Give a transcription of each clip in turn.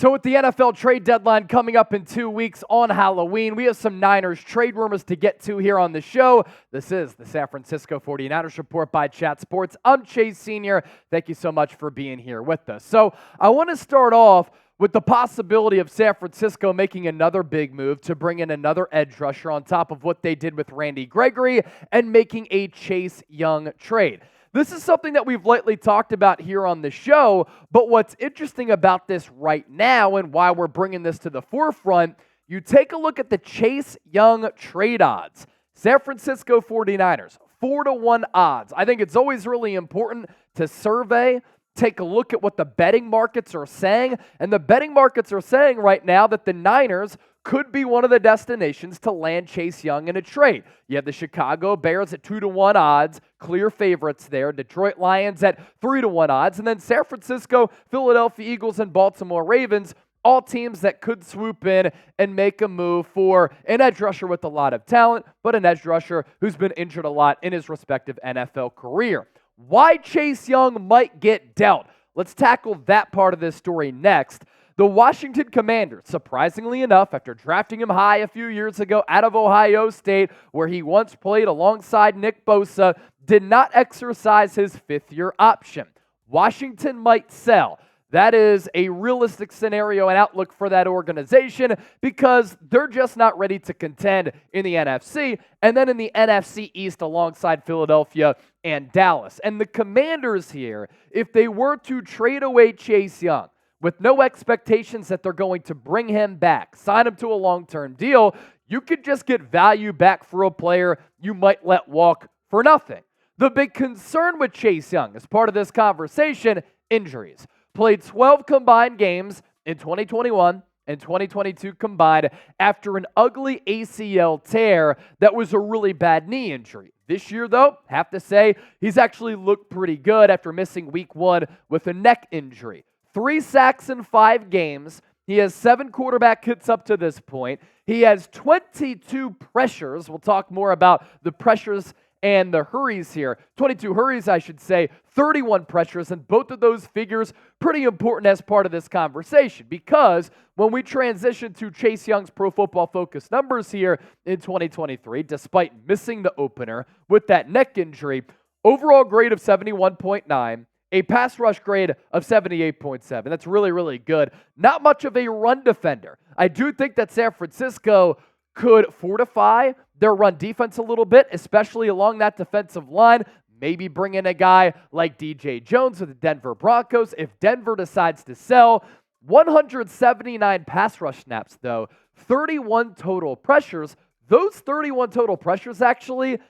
So with the NFL trade deadline coming up in 2 weeks on Halloween, we have some Niners trade rumors to get to here on the show. This is the San Francisco 49ers Report by Chat Sports. I'm Chase Sr. Thank you so much for being here with us. So I want to start off with the possibility of San Francisco making another big move to bring in another edge rusher on top of what they did with Randy Gregory and making a Chase Young trade. This is something that we've lately talked about here on the show, but what's interesting about this right now and why we're bringing this to the forefront, you take a look at the Chase Young trade odds. San Francisco 49ers, 4-1 odds. I think it's always really important to survey, take a look at what the betting markets are saying, and the betting markets are saying right now that the Niners could be one of the destinations to land Chase Young in a trade. You have the Chicago Bears at 2-1 odds, clear favorites there. Detroit Lions at 3-1 odds. And then San Francisco, Philadelphia Eagles, and Baltimore Ravens, all teams that could swoop in and make a move for an edge rusher with a lot of talent, but an edge rusher who's been injured a lot in his respective NFL career. Why Chase Young might get dealt? Let's tackle that part of this story next. The Washington Commanders, surprisingly enough, after drafting him high a few years ago out of Ohio State, where he once played alongside Nick Bosa, did not exercise his fifth-year option. Washington might sell. That is a realistic scenario and outlook for that organization because they're just not ready to contend in the NFC and then in the NFC East alongside Philadelphia and Dallas. And the Commanders here, if they were to trade away Chase Young, with no expectations that they're going to bring him back, sign him to a long-term deal, you could just get value back for a player you might let walk for nothing. The big concern with Chase Young as part of this conversation, injuries. Played 12 combined games in 2021 and 2022 combined after an ugly ACL tear that was a really bad knee injury. This year, though, have to say, he's actually looked pretty good after missing week 1 with a neck injury. 3 sacks in 5 games. He has 7 quarterback hits up to this point. He has 22 pressures. We'll talk more about the pressures and the hurries here. 22 hurries, I should say. 31 pressures, and both of those figures pretty important as part of this conversation because when we transition to Chase Young's Pro Football Focus numbers here in 2023, despite missing the opener with that neck injury, overall grade of 71.9, a pass rush grade of 78.7. That's really, really good. Not much of a run defender. I do think that San Francisco could fortify their run defense a little bit, especially along that defensive line. Maybe bring in a guy like DJ Jones with the Denver Broncos if Denver decides to sell. 179 pass rush snaps, though. 31 total pressures. Those 31 total pressures actually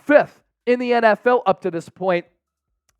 5th in the NFL up to this point.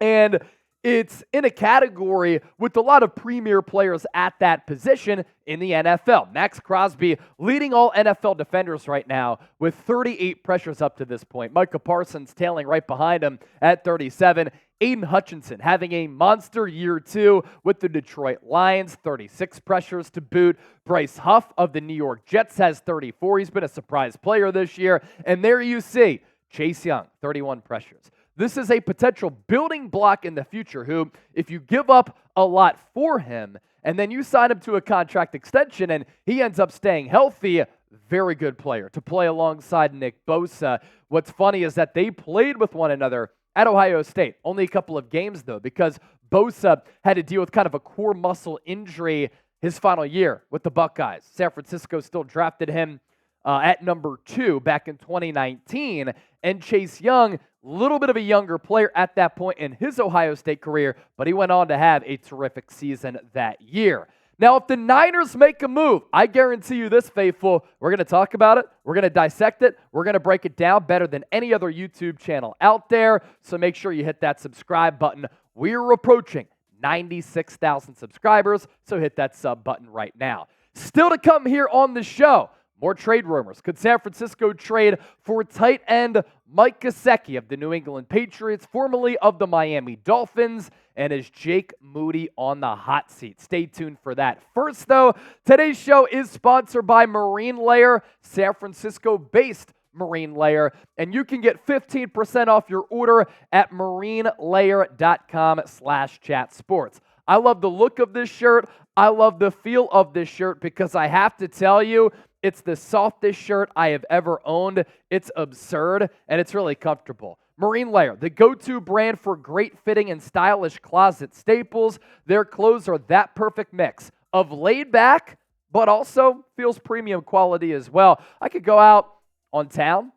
And it's in a category with a lot of premier players at that position in the NFL. Max Crosby leading all NFL defenders right now with 38 pressures up to this point. Micah Parsons tailing right behind him at 37. Aiden Hutchinson having a monster year 2 with the Detroit Lions, 36 pressures to boot. Bryce Huff of the New York Jets has 34. He's been a surprise player this year. And there you see Chase Young, 31 pressures. This is a potential building block in the future who, if you give up a lot for him and then you sign him to a contract extension and he ends up staying healthy, very good player to play alongside Nick Bosa. What's funny is that they played with one another at Ohio State. Only a couple of games, though, because Bosa had to deal with kind of a core muscle injury his final year with the Buckeyes. San Francisco still drafted him at number 2 back in 2019. And Chase Young, little bit of a younger player at that point in his Ohio State career, but he went on to have a terrific season that year. Now, if the Niners make a move, I guarantee you this, faithful, we're going to talk about it, we're going to dissect it, we're going to break it down better than any other YouTube channel out there, so make sure you hit that subscribe button. We're approaching 96,000 subscribers, so hit that sub button right now. Still to come here on the show, more trade rumors. Could San Francisco trade for tight end Mike Gesicki of the New England Patriots, formerly of the Miami Dolphins? And is Jake Moody on the hot seat? Stay tuned for that. First, though, today's show is sponsored by Marine Layer, San Francisco-based Marine Layer, and you can get 15% off your order at marinelayer.com/chatsports. I love the look of this shirt. I love the feel of this shirt because I have to tell you, it's the softest shirt I have ever owned. It's absurd, and it's really comfortable. Marine Layer, the go-to brand for great fitting and stylish closet staples. Their clothes are that perfect mix of laid back, but also feels premium quality as well. I could go out on town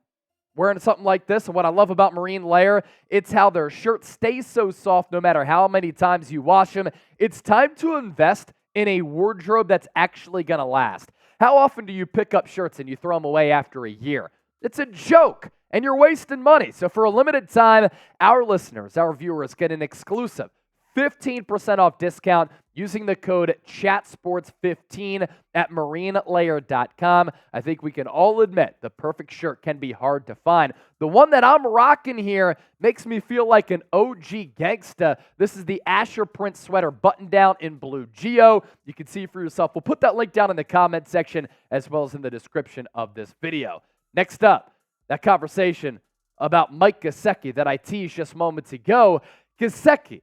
wearing something like this, and what I love about Marine Layer, it's how their shirt stays so soft no matter how many times you wash them. It's time to invest in a wardrobe that's actually going to last. How often do you pick up shirts and you throw them away after a year? It's a joke, and you're wasting money. So for a limited time, our listeners, our viewers, get an exclusive 15% off discount using the code ChatSports15 at marinelayer.com. I think we can all admit the perfect shirt can be hard to find. The one that I'm rocking here makes me feel like an OG gangsta. This is the Asher print sweater button down in blue geo. You can see for yourself. We'll put that link down in the comment section as well as in the description of this video. Next up, that conversation about Mike Gesicki that I teased just moments ago. Gesicki,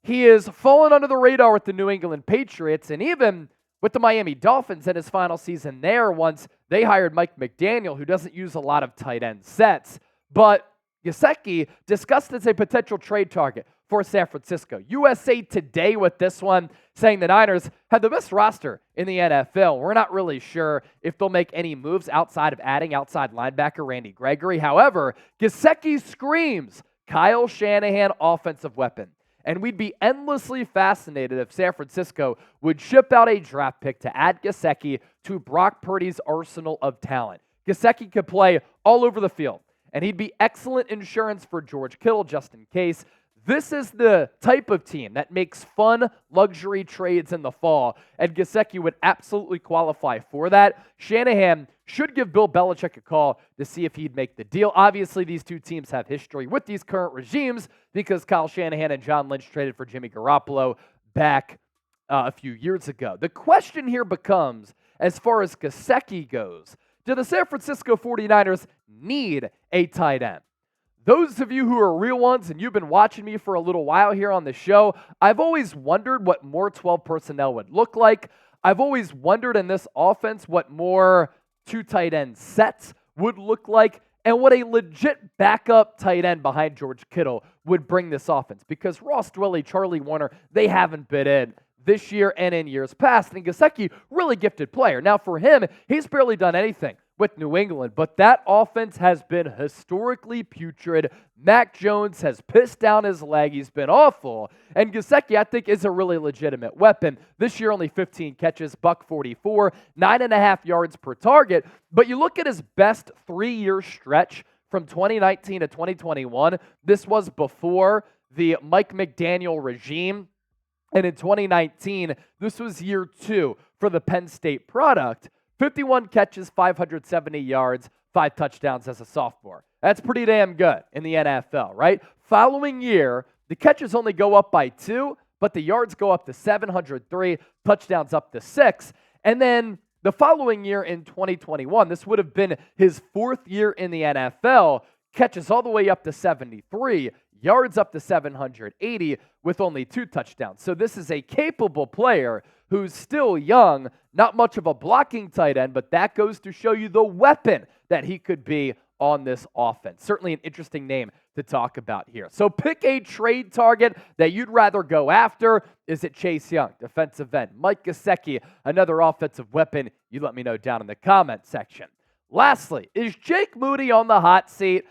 he is fallen under the radar with the New England Patriots and even with the Miami Dolphins in his final season there once they hired Mike McDaniel, who doesn't use a lot of tight end sets. But Gesicki discussed as a potential trade target for San Francisco. USA Today with this one saying the Niners have the best roster in the NFL. We're not really sure if they'll make any moves outside of adding outside linebacker Randy Gregory. However, Gesicki screams Kyle Shanahan offensive weapon. And we'd be endlessly fascinated if San Francisco would ship out a draft pick to add Gesicki to Brock Purdy's arsenal of talent. Gesicki could play all over the field, and he'd be excellent insurance for George Kittle just in case. This is the type of team that makes fun luxury trades in the fall, and Gesicki would absolutely qualify for that. Shanahan should give Bill Belichick a call to see if he'd make the deal. Obviously, these two teams have history with these current regimes because Kyle Shanahan and John Lynch traded for Jimmy Garoppolo back a few years ago. The question here becomes, as far as Gesicki goes, do the San Francisco 49ers need a tight end? Those of you who are real ones and you've been watching me for a little while here on the show, I've always wondered what more 12 personnel would look like. I've always wondered in this offense what more two tight end sets would look like and what a legit backup tight end behind George Kittle would bring this offense. Because Ross Dwelley, Charlie Warner, they haven't been in this year and in years past. And Gesicki, really gifted player. Now for him, he's barely done anything with New England, but that offense has been historically putrid. Mac Jones has pissed down his leg. He's been awful. And Gesicki, I think, is a really legitimate weapon. This year, only 15 catches, $144, 9.5 yards per target. But you look at his best 3-year stretch from 2019 to 2021. This was before the Mike McDaniel regime. And in 2019, this was year 2 for the Penn State product. 51 catches, 570 yards, 5 touchdowns as a sophomore. That's pretty damn good in the NFL, right? Following year, the catches only go up by 2, but the yards go up to 703, touchdowns up to 6. And then the following year in 2021, this would have been his 4th year in the NFL, catches all the way up to 73, yards up to 780 with only 2 touchdowns. So this is a capable player who's still young, not much of a blocking tight end, but that goes to show you the weapon that he could be on this offense. Certainly an interesting name to talk about here. So pick a trade target that you'd rather go after. Is it Chase Young, defensive end? Mike Gesicki, another offensive weapon? You let me know down in the comment section. Lastly, is Jake Moody on the hot seat?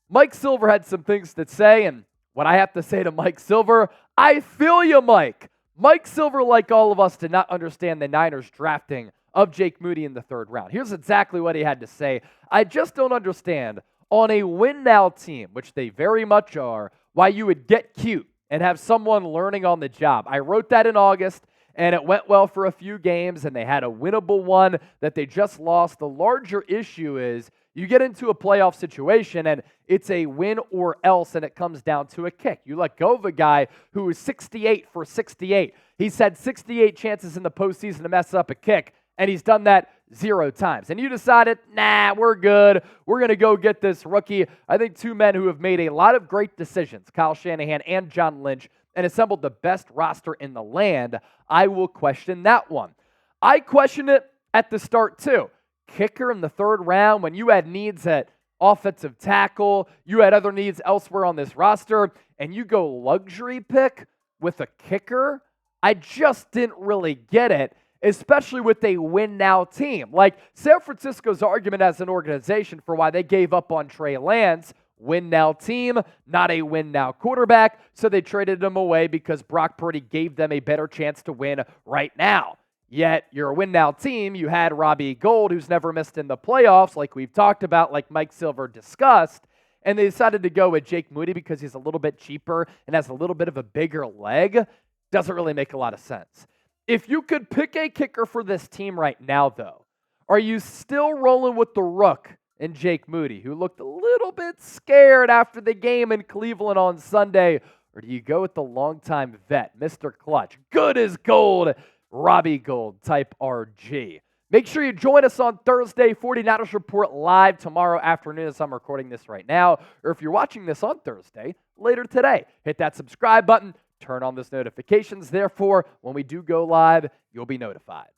Mike Silver had some things to say, and what I have to say to Mike Silver, I feel you, Mike. Mike Silver, like all of us, did not understand the Niners drafting of Jake Moody in the 3rd round. Here's exactly what he had to say. I just don't understand, on a win-now team, which they very much are, why you would get cute and have someone learning on the job. I wrote that in August, and it went well for a few games, and they had a winnable one that they just lost. The larger issue is you get into a playoff situation, and it's a win or else, and it comes down to a kick. You let go of a guy who was 68 for 68. He's had 68 chances in the postseason to mess up a kick, and he's done that 0 times. And you decided, nah, we're good. We're going to go get this rookie. I think 2 men who have made a lot of great decisions, Kyle Shanahan and John Lynch, and assembled the best roster in the land, I will question that one. I question it at the start too. Kicker in the 3rd round when you had needs at offensive tackle, you had other needs elsewhere on this roster, and you go luxury pick with a kicker? I just didn't really get it, especially with a win-now team. Like San Francisco's argument as an organization for why they gave up on Trey Lance, win-now team, not a win-now quarterback, so they traded him away because Brock Purdy gave them a better chance to win right now. Yet, you're a win-now team. You had Robbie Gould, who's never missed in the playoffs, like we've talked about, like Mike Silver discussed, and they decided to go with Jake Moody because he's a little bit cheaper and has a little bit of a bigger leg. Doesn't really make a lot of sense. If you could pick a kicker for this team right now, though, are you still rolling with the Rook and Jake Moody, who looked a little bit scared after the game in Cleveland on Sunday, or do you go with the longtime vet, Mr. Clutch, good as gold, Robbie Gould, type RG? Make sure you join us on Thursday, 49ers Report live tomorrow afternoon as I'm recording this right now. Or if you're watching this on Thursday, later today, hit that subscribe button, turn on those notifications. Therefore, when we do go live, you'll be notified.